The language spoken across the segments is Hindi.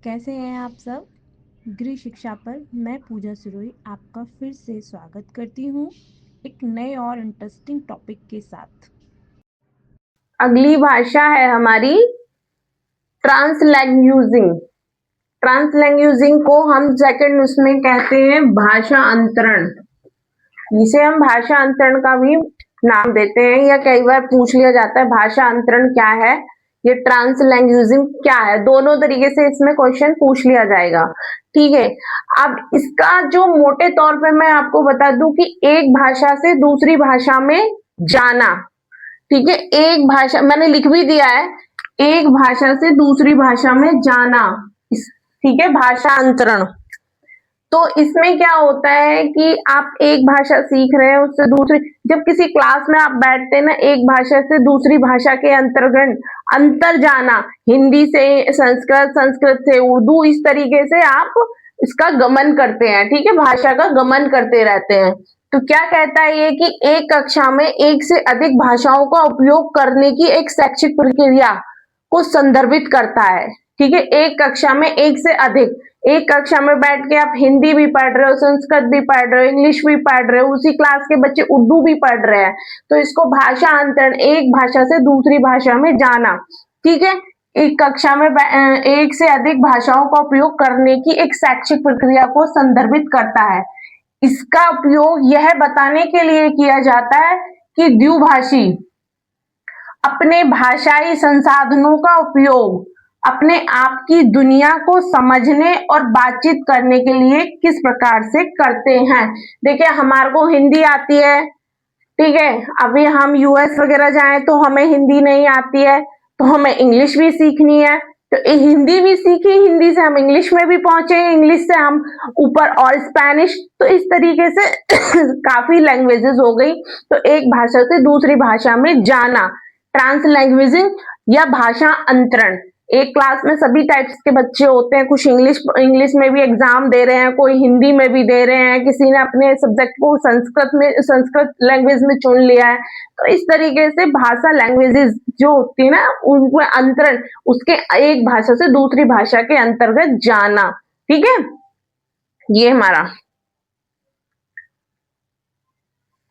कैसे हैं आप सब। गृह शिक्षा पर मैं पूजा सुरोई आपका फिर से स्वागत करती हूँ एक नए और इंटरेस्टिंग टॉपिक के साथ। अगली भाषा है हमारी ट्रांसलैंग्वेजिंग। ट्रांसलैंग्वेजिंग को हम सेकंड उसमें कहते हैं भाषा अंतरण। इसे हम भाषा अंतरण का भी नाम देते हैं, या कई बार पूछ लिया जाता है भाषा अंतरण क्या है, ये ट्रांसलैंग्वेजिंग क्या है। दोनों तरीके से इसमें क्वेश्चन पूछ लिया जाएगा। ठीक है, अब इसका जो मोटे तौर पे मैं आपको बता दूं कि एक भाषा से दूसरी भाषा में जाना। ठीक है, एक भाषा मैंने लिख भी दिया है, एक भाषा से दूसरी भाषा में जाना। ठीक है, भाषा अंतरण। तो इसमें क्या होता है कि आप एक भाषा सीख रहे हैं, उससे दूसरी, जब किसी क्लास में आप बैठते हैं ना, एक भाषा से दूसरी भाषा के अंतर्गत अंतर जाना, हिंदी से संस्कृत, संस्कृत से उर्दू, इस तरीके से आप इसका गमन करते हैं। ठीक है, भाषा का गमन करते रहते हैं। तो क्या कहता है ये कि एक कक्षा में एक से अधिक भाषाओं का उपयोग करने की एक शैक्षिक प्रक्रिया को संदर्भित करता है। ठीक है, एक कक्षा में एक से अधिक, एक कक्षा में बैठ के आप हिंदी भी पढ़ रहे हो, संस्कृत भी पढ़ रहे हो, इंग्लिश भी पढ़ रहे हो, उसी क्लास के बच्चे उर्दू भी पढ़ रहे हैं, तो इसको भाषा अंतरण, एक भाषा से दूसरी भाषा में जाना। ठीक है, एक कक्षा में एक से अधिक भाषाओं का उपयोग करने की एक शैक्षिक प्रक्रिया को संदर्भित करता है। इसका उपयोग यह बताने के लिए किया जाता है कि द्विभाषी अपने भाषाई संसाधनों का उपयोग अपने आप की दुनिया को समझने और बातचीत करने के लिए किस प्रकार से करते हैं। देखिए, हमारे को हिंदी आती है, ठीक है, अभी हम यूएस वगैरह जाएं तो हमें हिंदी नहीं आती है, तो हमें इंग्लिश भी सीखनी है। तो हिंदी भी सीखी, हिंदी से हम इंग्लिश में भी पहुंचे, इंग्लिश से हम ऊपर और स्पेनिश, तो इस तरीके से काफी लैंग्वेजेस हो गई। तो एक भाषा से दूसरी भाषा में जाना, ट्रांसलैंग्वेजिंग या भाषा अंतरण। एक क्लास में सभी टाइप्स के बच्चे होते हैं, कुछ इंग्लिश में भी एग्जाम दे रहे हैं, कोई हिंदी में भी दे रहे हैं, किसी ने अपने सब्जेक्ट को संस्कृत लैंग्वेज में चुन लिया है। तो इस तरीके से भाषा लैंग्वेजेस जो होती है ना, उनमें अंतरण, उसके एक भाषा से दूसरी भाषा के अंतर्गत जाना। ठीक है, ये हमारा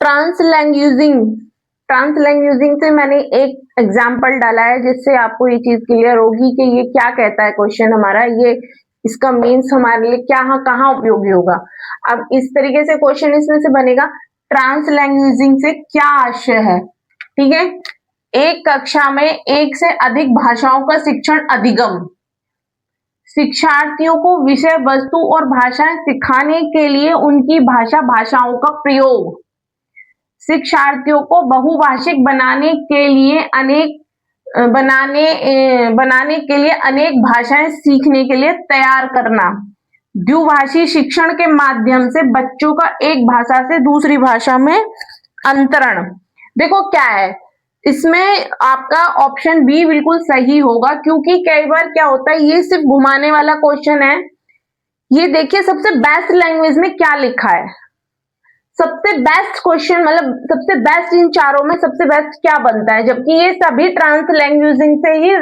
ट्रांसलैंग्वेजिंग। ट्रांसलैंग्वेजिंग से मैंने एक एग्जाम्पल डाला है, जिससे आपको ये चीज क्लियर होगी कि ये क्या कहता है क्वेश्चन हमारा, ये इसका मीन्स हमारे लिए क्या, कहाँ उपयोगी होगा। अब इस तरीके से क्वेश्चन इसमें से बनेगा, ट्रांसलैंग्वेजिंग से क्या आशय है। ठीक है, एक कक्षा में एक से अधिक भाषाओं का शिक्षण अधिगम, शिक्षार्थियों को विषय वस्तु और भाषाएं सिखाने के लिए उनकी भाषाओं का प्रयोग, शिक्षार्थियों को बहुभाषिक बनाने के लिए अनेक भाषाएं सीखने के लिए तैयार करना, द्विभाषी शिक्षण के माध्यम से बच्चों का एक भाषा से दूसरी भाषा में अंतरण। देखो क्या है इसमें, आपका ऑप्शन बी बिल्कुल सही होगा, क्योंकि कई बार क्या होता है, ये सिर्फ घुमाने वाला क्वेश्चन है। ये देखिए सबसे बेस्ट लैंग्वेज में क्या लिखा है, सबसे बेस्ट क्वेश्चन, मतलब सबसे बेस्ट इन चारों में सबसे बेस्ट क्या बनता है, जबकि ये सभी ट्रांसलैंग्वेजिंग से ही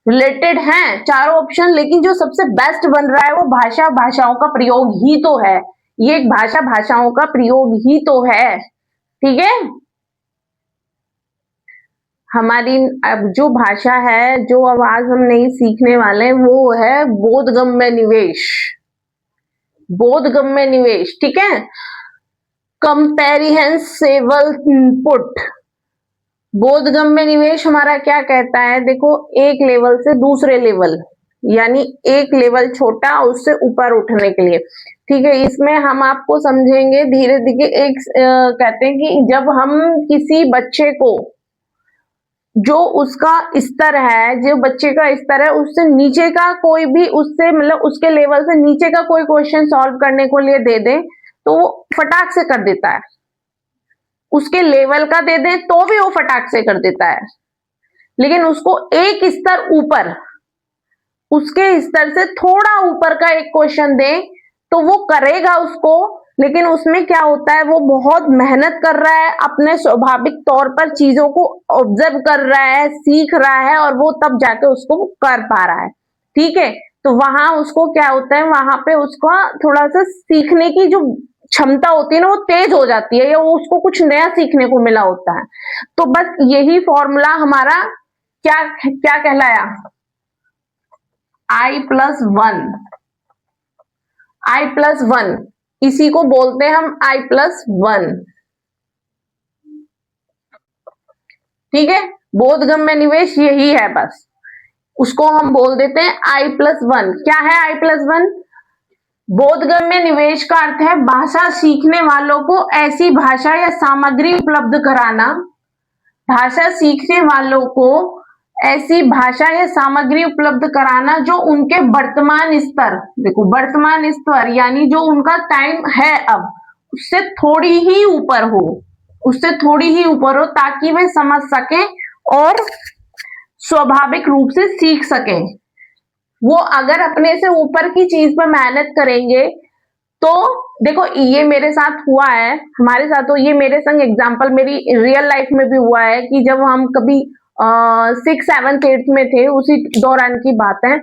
रिलेटेड हैं चारों ऑप्शन, लेकिन जो सबसे बेस्ट बन रहा है वो भाषाओं का प्रयोग ही तो है। ये एक भाषाओं का प्रयोग ही तो है। ठीक है, हमारी अब जो भाषा है, जो अब आज हम नहीं सीखने वाले हैं, वो है बोधगम्य निवेश। बोधगम्य निवेश, ठीक है, कंपेरिहेंसिबल इनपुट। बोधगम्य निवेश हमारा क्या कहता है, देखो एक लेवल से दूसरे लेवल, यानी एक लेवल छोटा उससे ऊपर उठने के लिए। ठीक है, इसमें हम आपको समझेंगे धीरे धीरे। एक कहते हैं कि जब हम किसी बच्चे को, जो उसका स्तर है, जो बच्चे का स्तर है, उससे नीचे का कोई भी, उससे मतलब उसके लेवल से नीचे का कोई क्वेश्चन सॉल्व करने को लिए दे दे, तो वो फटाक से कर देता है। उसके लेवल का दे दें तो भी वो फटाक से कर देता है, लेकिन उसको एक स्तर ऊपर, उसके स्तर से थोड़ा ऊपर का एक क्वेश्चन दें तो वो करेगा उसको, लेकिन उसमें क्या होता है, वो बहुत मेहनत कर रहा है, अपने स्वाभाविक तौर पर चीजों को ऑब्जर्व कर रहा है, सीख रहा है, और वो तब जाके उसको कर पा रहा है। ठीक है, तो वहां उसको क्या होता है, वहां पे उसको थोड़ा सा सीखने की जो क्षमता होती है ना वो तेज हो जाती है, या वो उसको कुछ नया सीखने को मिला होता है। तो बस यही फॉर्मूला हमारा क्या क्या कहलाया, I+1। I+1 इसी को बोलते हैं हम I+1। ठीक है, बोधगम्य निवेश यही है, बस उसको हम बोल देते हैं I+1। क्या है I+1? बोधगम्य निवेश का अर्थ है भाषा सीखने वालों को ऐसी भाषा या सामग्री उपलब्ध कराना। भाषा सीखने वालों को ऐसी भाषा या सामग्री उपलब्ध कराना जो उनके वर्तमान स्तर, देखो वर्तमान स्तर यानी जो उनका टाइम है अब, उससे थोड़ी ही ऊपर हो, उससे थोड़ी ही ऊपर हो, ताकि वे समझ सकें और स्वाभाविक रूप से सीख सकें। वो अगर अपने से ऊपर की चीज पर मेहनत करेंगे तो देखो ये मेरे साथ हुआ है, हमारे साथ, तो ये मेरे संग एग्जाम्पल मेरी रियल लाइफ में भी हुआ है कि जब हम कभी 6th 7th 8th में थे, उसी दौरान की बात है।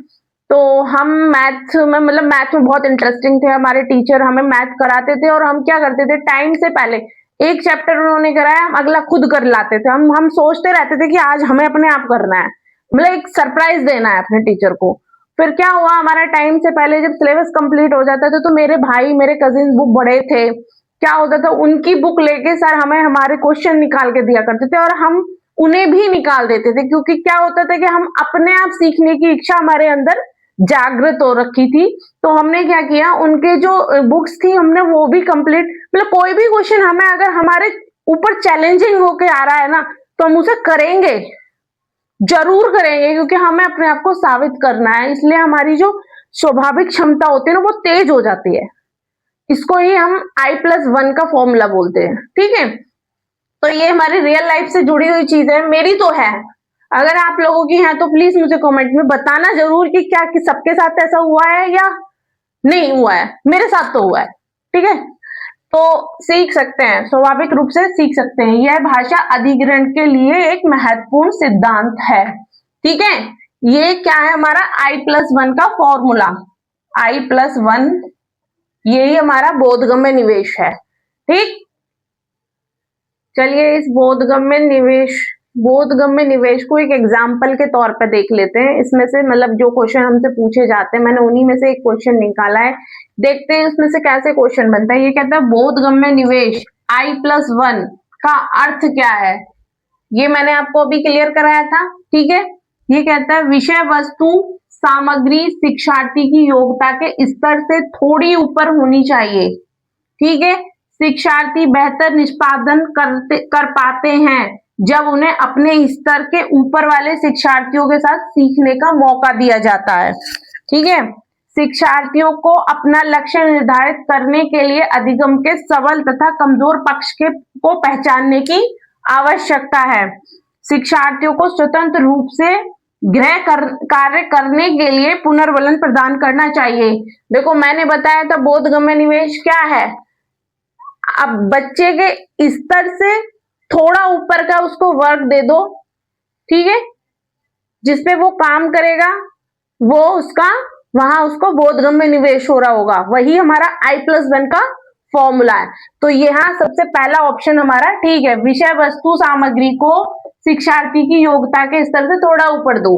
तो हम मैथ में, मतलब मैथ में बहुत इंटरेस्टिंग थे हमारे टीचर, हमें मैथ कराते थे और हम क्या करते थे, टाइम से पहले एक चैप्टर उन्होंने कराया, हम अगला खुद कर लाते थे। हम सोचते रहते थे कि आज हमें अपने आप करना है, मतलब एक सरप्राइज देना है अपने टीचर को। फिर क्या हुआ, हमारा टाइम से पहले जब सिलेबस कंप्लीट हो जाता था तो मेरे भाई, मेरे कजिन वो बड़े थे, क्या होता था, उनकी बुक लेके सर हमें हमारे क्वेश्चन निकाल के दिया करते थे और हम उन्हें भी निकाल देते थे, क्योंकि क्या होता था कि हम अपने आप सीखने की इच्छा हमारे अंदर जागृत हो रखी थी। तो हमने क्या किया, उनके जो बुक्स थी हमने वो भी कंप्लीट, मतलब कोई भी क्वेश्चन हमें अगर हमारे ऊपर चैलेंजिंग होके आ रहा है ना, तो हम उसे करेंगे, जरूर करेंगे, क्योंकि हमें अपने आप को साबित करना है। इसलिए हमारी जो स्वाभाविक क्षमता होती है ना वो तेज हो जाती है। इसको ही हम I+1 का फॉर्मूला बोलते हैं। ठीक है, तो ये हमारी रियल लाइफ से जुड़ी हुई चीज है, मेरी तो है। अगर आप लोगों की है तो प्लीज मुझे कमेंट में बताना जरूर कि क्या कि सबके साथ ऐसा हुआ है या नहीं हुआ है। मेरे साथ तो हुआ है। ठीक है, तो सीख सकते हैं, स्वाभाविक रूप से सीख सकते हैं। यह भाषा अधिग्रहण के लिए एक महत्वपूर्ण सिद्धांत है। ठीक है, ये क्या है, हमारा I+1 का फॉर्मूला। I+1 यही हमारा बोधगम्य निवेश है। ठीक, चलिए इस बोधगम्य निवेश को एक एग्जाम्पल के तौर पे देख लेते हैं। इसमें से मतलब जो क्वेश्चन हमसे पूछे जाते हैं, मैंने उन्हीं में से एक क्वेश्चन निकाला है, देखते हैं उसमें से कैसे क्वेश्चन बनता है। ये कहता है बोधगम्य निवेश I+1 का अर्थ क्या है, ये मैंने आपको अभी क्लियर कराया था। ठीक है, ये कहता है विषय वस्तु सामग्री शिक्षार्थी की योग्यता के स्तर से थोड़ी ऊपर होनी चाहिए। ठीक है, शिक्षार्थी बेहतर निष्पादन कर पाते हैं जब उन्हें अपने स्तर के ऊपर वाले शिक्षार्थियों के साथ सीखने का मौका दिया जाता है। ठीक है, शिक्षार्थियों को अपना लक्ष्य निर्धारित करने के लिए अधिगम के सबल तथा कमजोर पक्ष को पहचानने की आवश्यकता है। शिक्षार्थियों को स्वतंत्र रूप से कार्य करने के लिए पुनर्बलन प्रदान करना चाहिए। देखो मैंने बताया था बोधगम्य निवेश क्या है। अब बच्चे के स्तर से थोड़ा ऊपर का उसको वर्क दे दो, ठीक है, जिसपे वो काम करेगा, वो उसका वहां उसको बोधगम्य निवेश हो रहा होगा। वही हमारा I+1 का फॉर्मूला है। तो यहाँ सबसे पहला ऑप्शन हमारा ठीक है, विषय वस्तु सामग्री को शिक्षार्थी की योग्यता के स्तर से थोड़ा ऊपर दो।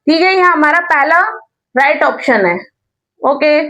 ठीक है, यह हमारा पहला राइट ऑप्शन है। ओके।